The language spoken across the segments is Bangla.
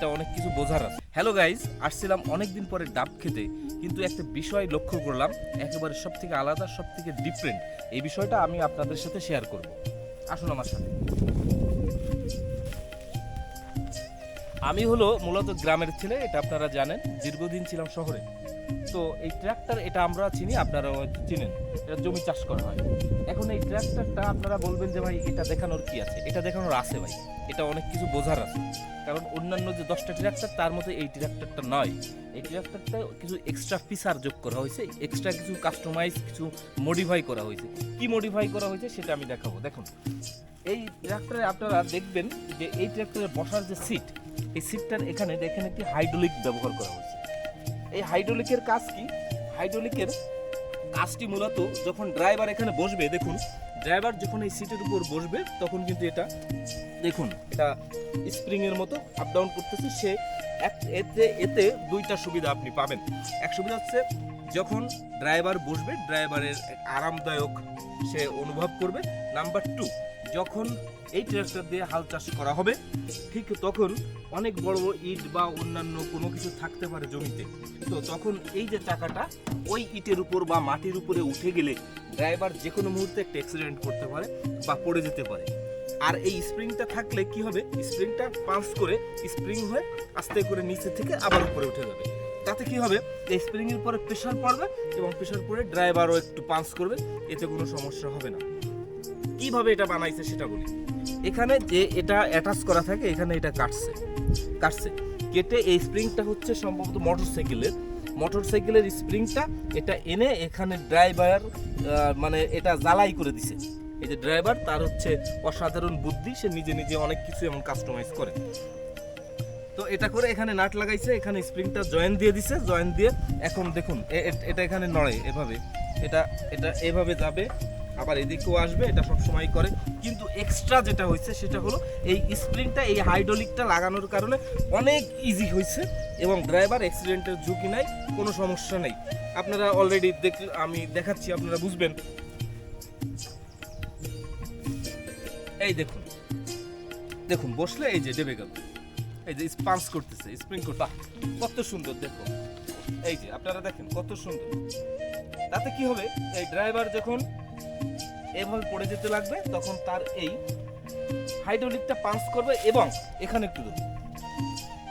এটা অনেক কিছু বোঝার আছে। হ্যালো গাইজ, আসছিলাম অনেকদিন পরে ডাব খেতে, কিন্তু একটা বিষয় লক্ষ্য করলাম একেবারে সব থেকে আলাদা, সব থেকে ডিফারেন্ট। এই বিষয়টা আমি আপনাদের সাথে শেয়ার করব। আসুন আমার সাথে। আমি হলো মূলত গ্রামের ছেলে, এটা আপনারা জানেন। দীর্ঘদিন ছিলাম শহরে। তো এই ট্র্যাক্টর এটা আমরা চিনি, আপনারা হয়তো চিনেন। এটা জমি চাষ করা হয়। এখন এই ট্র্যাক্টরটা আপনারা বলবেন যে ভাই এটা দেখানোর কি আছে? এটা দেখানোর আছে ভাই, এটা অনেক কিছু বোঝার আছে। কারণ অন্যান্য যে 10টা ট্র্যাক্টর তার মধ্যে এই ট্র্যাক্টরটা নয়। এই ট্র্যাক্টরটা কিছু এক্সট্রা ফিচার যোগ করা হয়েছে, এক্সট্রা কিছু কাস্টমাইজ, কিছু মডিফাই করা হয়েছে। কি মডিফাই করা হয়েছে সেটা আমি দেখাবো। দেখুন, এই ট্র্যাক্টরে আপনারা দেখবেন যে এই ট্র্যাক্টরে বসার যে সিট, এই সিটটার এখানে দেখেন একটি হাইড্রোলিক ব্যবহার করা হয়েছে। এই হাইড্রোলিকের কাজ কি? হাইড্রোলিকের কাজটি মূলত যখন ড্রাইভার এখানে বসবে, দেখুন ড্রাইভার যখন এই সিটের উপর বসবে তখন কিন্তু এটা দেখুন, এটা স্প্রিং এর মতো আপ ডাউন করতেছে। সে এতে দুইটা সুবিধা আপনি পাবেন। এক সুবিধা হচ্ছে যখন ড্রাইভার বসবে ড্রাইভারের আরামদায়ক সে অনুভব করবে। নাম্বার 2, যখন এই ট্রাক্টর দিয়ে হাল চাষ করা হবে ঠিক তখন অনেক বড় বড় ইট বা অন্যান্য কোনো কিছু থাকতে পারে জমিতে। তো তখন এই যে চাকাটা ওই ইটের উপর বা মাটির উপরে উঠে গেলে ড্রাইভার যে কোনো মুহূর্তে একটা অ্যাক্সিডেন্ট করতে পারে বা পড়ে যেতে পারে। আর এই স্প্রিংটা থাকলে কি হবে? স্প্রিংটা পাঞ্চ করে স্প্রিং হয়ে আস্তে করে নিচে থেকে আবার উপরে উঠে যাবে। তাতে কি হবে? এই স্প্রিং এর পরে প্রেসার পড়বে এবং প্রেসার পড়ে ড্রাইভারও একটু পাঞ্চ করবে, এতে কোনো সমস্যা হবে না। কিভাবে এটা বানাইছে সেটা বলি। এখানে যে এটা অ্যাটাচ করা থাকে, এখানে এটা কাটছে কেটে এই স্প্রিংটা হচ্ছে সম্ভবত মোটরসাইকেলের স্প্রিংটা এটা এনে এখানে ড্রাইভার মানে এটা জ্বালাই করে দিছে। এই যে ড্রাইভার, তার হচ্ছে অসাধারণ বুদ্ধি, সে নিজে নিজে অনেক কিছু এমন কাস্টমাইজ করে। তো এটা করে এখানে নাট লাগাইছে, এখানে স্প্রিংটা জয়েন দিয়ে দিছে, জয়েন দিয়ে এখন দেখুন এটা এখানে নড়ে এভাবে, এটা এভাবে যাবে, আবার এদিকেও আসবে, এটা সব সময় করে। কিন্তু এক্সট্রা যেটা হয়েছে সেটা হলো এই স্প্রিংটা, এই হাইড্রোলিকটা লাগানোর কারণে অনেক ইজি হয়েছে এবং ড্রাইভার অ্যাক্সিডেন্টের ঝুঁকি নাই, কোনো সমস্যা নেই। আপনারা অলরেডি আমি দেখাচ্ছি, আপনারা বুঝবেন। এই দেখুন বসলে এই যে ডেবে গেল, এই যে পাঞ্চ করতেছে, স্প্রিং করতে কত সুন্দর। দেখুন এই যে আপনারা দেখেন কত সুন্দর। তাতে কি হবে? এই ড্রাইভার যখন এভাবে পড়ে যেতে লাগবে তখন তার এই হাইড্রোলিকটা পাঞ্চ করবে এবং এখানে একটু দেখুন,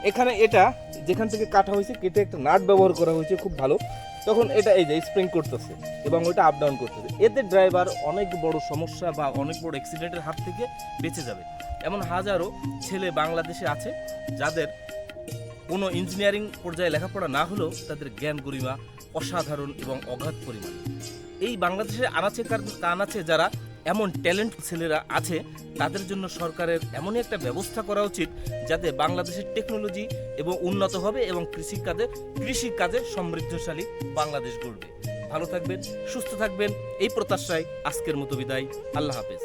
এখানে এটা যেখান থেকে কাটা হয়েছে কেটে একটা নাট ব্যবহার করা হয়েছে খুব ভালো। তখন এটা এই যে স্প্রিং করতেছে এবং ওইটা আপ ডাউন করতেছে। এতে ড্রাইভার অনেক বড় সমস্যা বা অনেক বড় অ্যাক্সিডেন্টের হাত থেকে বেঁচে যাবে। এমন হাজারো ছেলে বাংলাদেশে আছে যাদের কোনো ইঞ্জিনিয়ারিং পর্যায়ে লেখাপড়া না হলেও তাদের জ্ঞান গরিমা অসাধারণ এবং অগাধ পরিমাণ। এই বাংলাদেশের আনাচে যারা এমন ট্যালেন্ট ছেলেরা আছে, তাদের জন্য সরকারের এমনই একটা ব্যবস্থা করা উচিত যাতে বাংলাদেশের টেকনোলজি এবং উন্নত হবে এবং কৃষিকাজে সমৃদ্ধশালী বাংলাদেশ গড়বে। ভালো থাকবেন, সুস্থ থাকবেন, এই প্রত্যাশায় আজকের মতো বিদায়। আল্লাহ হাফেজ।